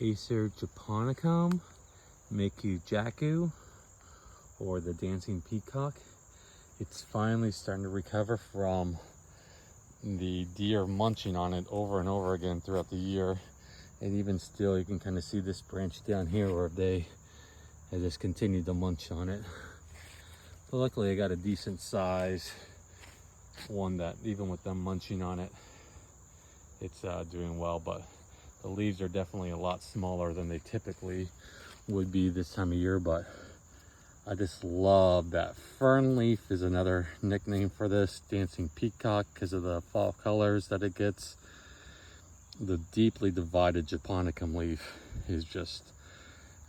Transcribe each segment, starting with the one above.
Acer Japonicum Mai Kujaku, or the Dancing Peacock. It's finally starting to recover from the deer munching on it over and over again throughout the year. And even still, you can kind of see this branch down here where they have just continued to munch on it. But luckily I got a decent size one that even with them munching on it, it's doing well. But the leaves are definitely a lot smaller than they typically would be this time of year. But I just love that. Fern leaf is another nickname for this Dancing Peacock because of the fall colors that it gets. The deeply divided Japonicum leaf is just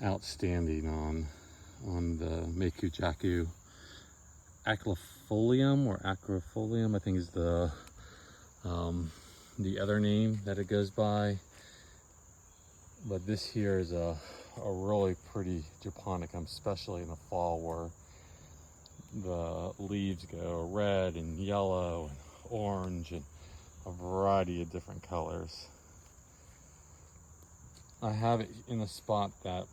outstanding on the Mai Kujaku. Aconitifolium or Aconitifolium, I think is the other name that it goes by. But this here is a really pretty Japonicum, especially in the fall where the leaves go red and yellow and orange and a variety of different colors. I have it in a spot that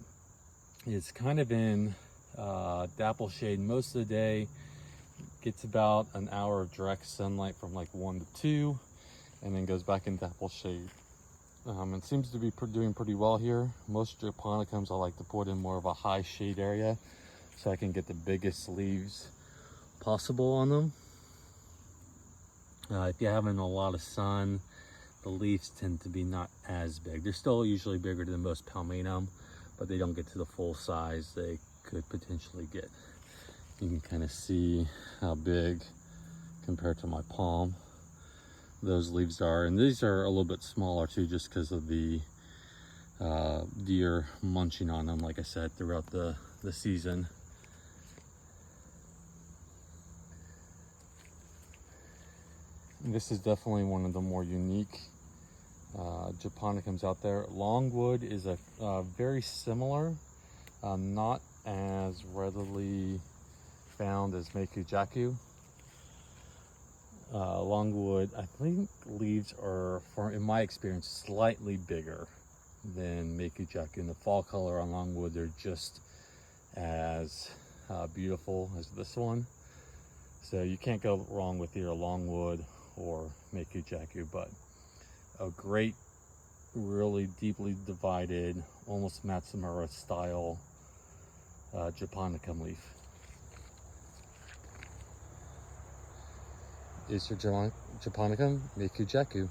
is kind of in dapple shade most of the day. Gets about an hour of direct sunlight from like 1 to 2 and then goes back in dapple shade. It seems to be doing pretty well here. Most Japonicums I like to put in more of a high shade area so I can get the biggest leaves possible on them. If you're having a lot of sun, the leaves tend to be not as big. They're still usually bigger than most palmatum, but they don't get to the full size they could potentially get. You can kind of see how big compared to my palm those leaves are. And these are a little bit smaller too, just because of the deer munching on them, like I said, throughout the season. This is definitely one of the more unique Japonicums out there. Longwood is a very similar, not as readily found as Mai Kujaku. Longwood, I think leaves are, in my experience, slightly bigger than Mai Kujaku. In the fall color on longwood, they're just as beautiful as this one. So you can't go wrong with either longwood or Mai Kujaku, but a great, really deeply divided, almost Matsumura style Japonicum leaf. Acer Japonicum Mai Kujaku.